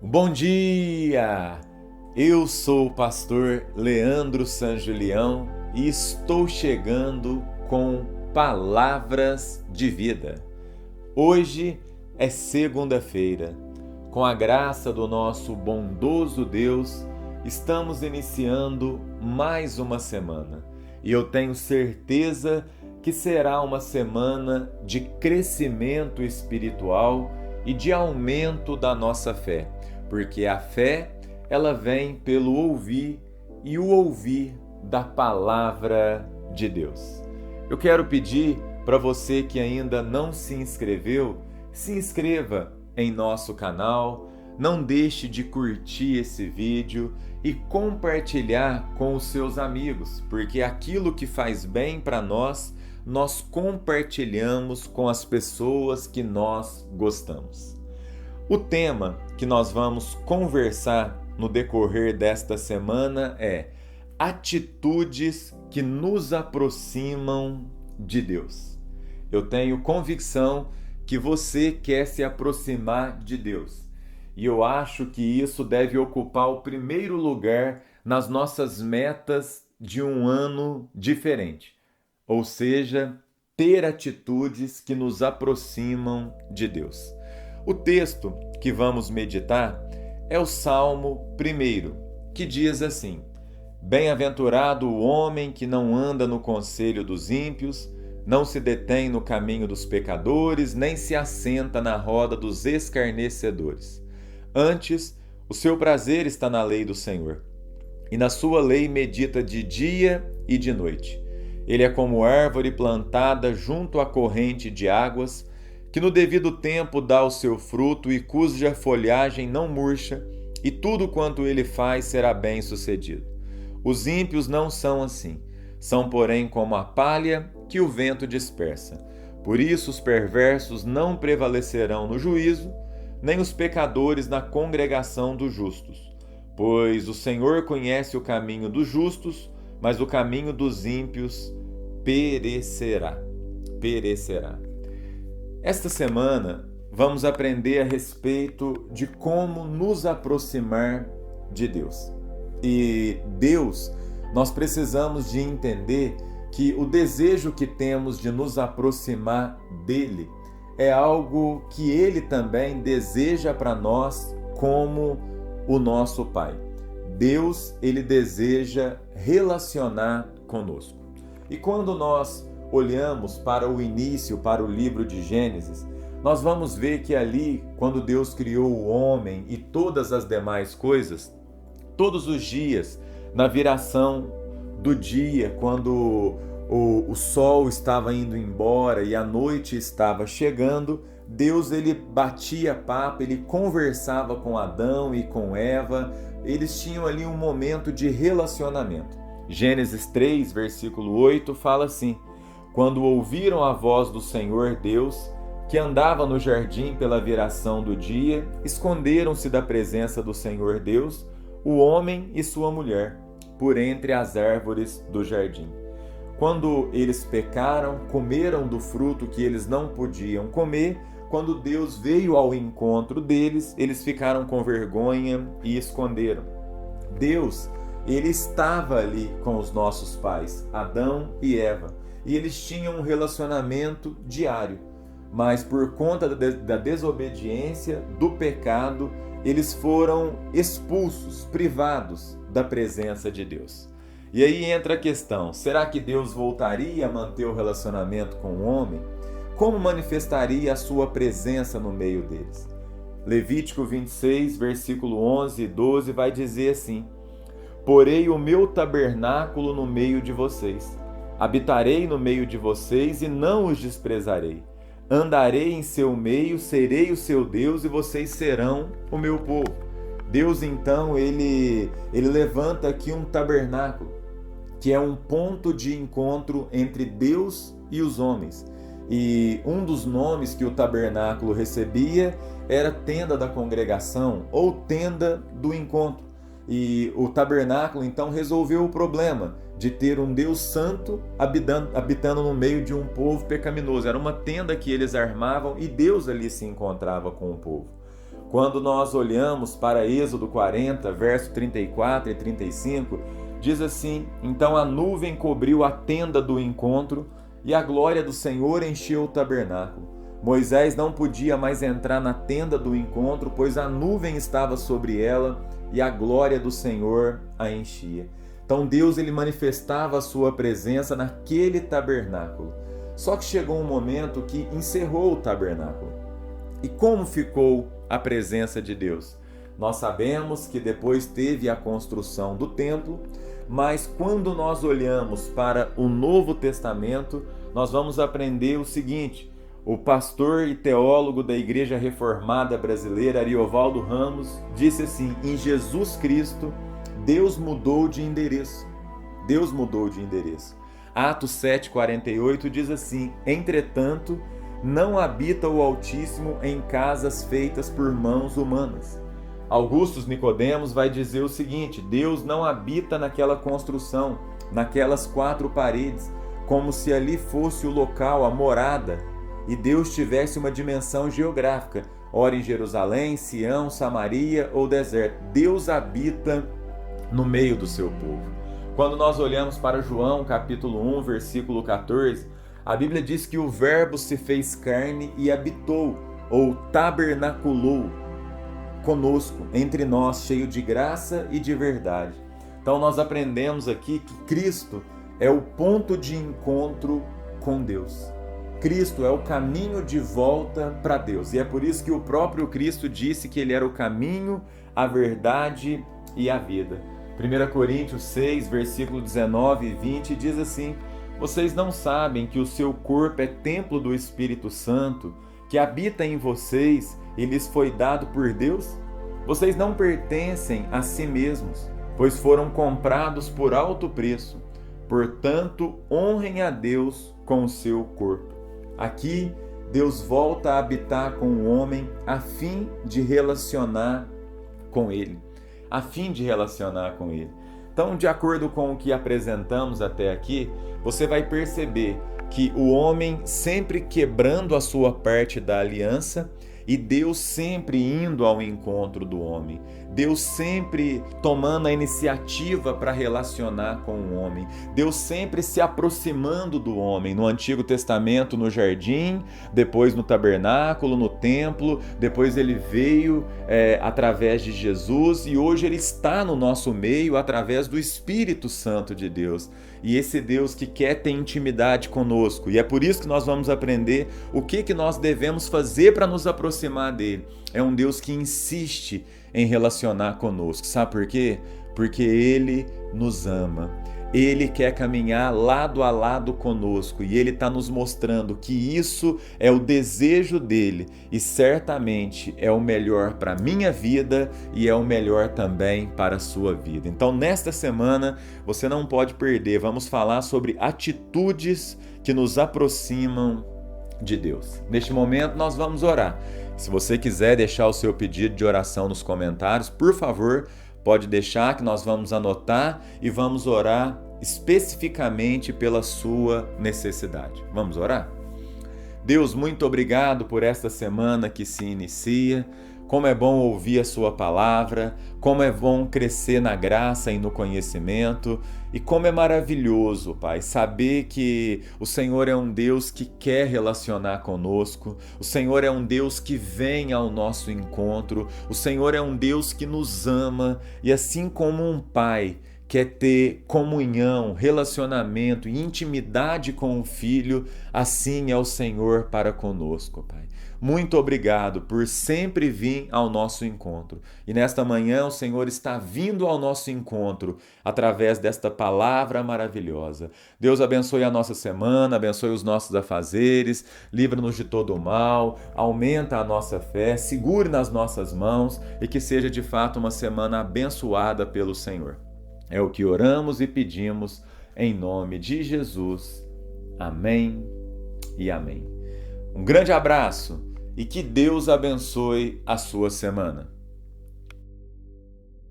Bom dia! Eu sou o pastor Leandro San Julião e estou chegando com palavras de vida. Hoje é segunda-feira. Com a graça do nosso bondoso Deus, estamos iniciando mais uma semana. E eu tenho certeza que será uma semana de crescimento espiritual e de aumento da nossa fé, porque a fé, ela vem pelo ouvir e o ouvir da palavra de Deus. Eu quero pedir para você que ainda não se inscreveu, se inscreva em nosso canal, não deixe de curtir esse vídeo e compartilhar com os seus amigos, porque aquilo que faz bem para nós compartilhamos com as pessoas que nós gostamos. O tema que nós vamos conversar no decorrer desta semana é atitudes que nos aproximam de Deus. Eu tenho convicção que você quer se aproximar de Deus. E eu acho que isso deve ocupar o primeiro lugar nas nossas metas de um ano diferente. Ou seja, ter atitudes que nos aproximam de Deus. O texto que vamos meditar é o Salmo 1, que diz assim: Bem-aventurado o homem que não anda no conselho dos ímpios, não se detém no caminho dos pecadores, nem se assenta na roda dos escarnecedores. Antes, o seu prazer está na lei do Senhor, e na sua lei medita de dia e de noite. Ele é como árvore plantada junto à corrente de águas, que no devido tempo dá o seu fruto e cuja folhagem não murcha, e tudo quanto ele faz será bem-sucedido. Os ímpios não são assim, são porém como a palha que o vento dispersa. Por isso os perversos não prevalecerão no juízo, nem os pecadores na congregação dos justos. Pois o Senhor conhece o caminho dos justos, mas o caminho dos ímpios perecerá. Esta semana vamos aprender a respeito de como nos aproximar de Deus. E Deus, nós precisamos de entender que o desejo que temos de nos aproximar dele é algo que ele também deseja para nós como o nosso Pai. Deus, ele deseja relacionar conosco. E quando nós olhamos para o início, para o livro de Gênesis, nós vamos ver que ali, quando Deus criou o homem e todas as demais coisas, todos os dias, na viração do dia, quando o sol estava indo embora e a noite estava chegando, Deus, ele batia papo, ele conversava com Adão e com Eva, eles tinham ali um momento de relacionamento. Gênesis 3, versículo 8, fala assim: Quando ouviram a voz do Senhor Deus, que andava no jardim pela viração do dia, esconderam-se da presença do Senhor Deus, o homem e sua mulher, por entre as árvores do jardim. Quando eles pecaram, comeram do fruto que eles não podiam comer. Quando Deus veio ao encontro deles, eles ficaram com vergonha e esconderam. Deus, ele estava ali com os nossos pais, Adão e Eva, e eles tinham um relacionamento diário. Mas por conta da desobediência, do pecado, eles foram expulsos, privados da presença de Deus. E aí entra a questão: será que Deus voltaria a manter o relacionamento com o homem? Como manifestaria a sua presença no meio deles? Levítico 26, versículo 11 e 12 vai dizer assim: Porei o meu tabernáculo no meio de vocês, habitarei no meio de vocês e não os desprezarei. Andarei em seu meio, serei o seu Deus e vocês serão o meu povo. Deus, então, ele levanta aqui um tabernáculo, que é um ponto de encontro entre Deus e os homens. E um dos nomes que o tabernáculo recebia era tenda da congregação ou tenda do encontro. E o tabernáculo então resolveu o problema de ter um Deus santo habitando no meio de um povo pecaminoso. Era uma tenda que eles armavam e Deus ali se encontrava com o povo. Quando nós olhamos para Êxodo 40, verso 34 e 35, diz assim: então a nuvem cobriu a tenda do encontro e a glória do Senhor encheu o tabernáculo. Moisés não podia mais entrar na tenda do encontro, pois a nuvem estava sobre ela e a glória do Senhor a enchia. Então Deus ele manifestava a sua presença naquele tabernáculo. Só que chegou um momento que encerrou o tabernáculo. E como ficou a presença de Deus? Nós sabemos que depois teve a construção do templo, mas quando nós olhamos para o Novo Testamento, nós vamos aprender o seguinte: o pastor e teólogo da Igreja Reformada Brasileira, Ariovaldo Ramos, disse assim: em Jesus Cristo, Deus mudou de endereço. Deus mudou de endereço. Atos 7,48 diz assim: entretanto, não habita o Altíssimo em casas feitas por mãos humanas. Augustus Nicodemos vai dizer o seguinte: Deus não habita naquela construção, naquelas 4 paredes, como se ali fosse o local, a morada, e Deus tivesse uma dimensão geográfica, ora em Jerusalém, Sião, Samaria ou deserto. Deus habita no meio do seu povo. Quando nós olhamos para João capítulo 1, versículo 14, a Bíblia diz que o Verbo se fez carne e habitou, ou tabernaculou, conosco, entre nós, cheio de graça e de verdade. Então nós aprendemos aqui que Cristo é o ponto de encontro com Deus. Cristo é o caminho de volta para Deus. E é por isso que o próprio Cristo disse que ele era o caminho, a verdade e a vida. 1 Coríntios 6, versículo 19 e 20 diz assim: vocês não sabem que o seu corpo é templo do Espírito Santo, que habita em vocês e lhes foi dado por Deus? Vocês não pertencem a si mesmos, pois foram comprados por alto preço. Portanto, honrem a Deus com o seu corpo. Aqui, Deus volta a habitar com o homem a fim de relacionar com ele. A fim de relacionar com ele. Então, de acordo com o que apresentamos até aqui, você vai perceber que o homem sempre quebrando a sua parte da aliança e Deus sempre indo ao encontro do homem. Deus sempre tomando a iniciativa para relacionar com o homem. Deus sempre se aproximando do homem. No Antigo Testamento, no jardim, depois no tabernáculo, no templo, depois ele veio através de Jesus e hoje ele está no nosso meio através do Espírito Santo de Deus. E esse Deus que quer ter intimidade conosco. E é por isso que nós vamos aprender o que nós devemos fazer para nos aproximar dele. É um Deus que insiste em relacionar conosco. Sabe por quê? Porque ele nos ama. Ele quer caminhar lado a lado conosco e ele está nos mostrando que isso é o desejo dele e certamente é o melhor para a minha vida e é o melhor também para a sua vida. Então, nesta semana, você não pode perder. Vamos falar sobre atitudes que nos aproximam de Deus. Neste momento, nós vamos orar. Se você quiser deixar o seu pedido de oração nos comentários, por favor, pode deixar que nós vamos anotar e vamos orar especificamente pela sua necessidade. Vamos orar? Deus, muito obrigado por esta semana que se inicia. Como é bom ouvir a sua palavra, como é bom crescer na graça e no conhecimento, e como é maravilhoso, Pai, saber que o Senhor é um Deus que quer relacionar conosco, o Senhor é um Deus que vem ao nosso encontro, o Senhor é um Deus que nos ama, e assim como um pai quer ter comunhão, relacionamento e intimidade com o Filho, assim é o Senhor para conosco, Pai. Muito obrigado por sempre vir ao nosso encontro. E nesta manhã o Senhor está vindo ao nosso encontro através desta palavra maravilhosa. Deus abençoe a nossa semana, abençoe os nossos afazeres, livra-nos de todo o mal, aumenta a nossa fé, segure nas nossas mãos e que seja de fato uma semana abençoada pelo Senhor. É o que oramos e pedimos em nome de Jesus. Amém e amém. Um grande abraço e que Deus abençoe a sua semana.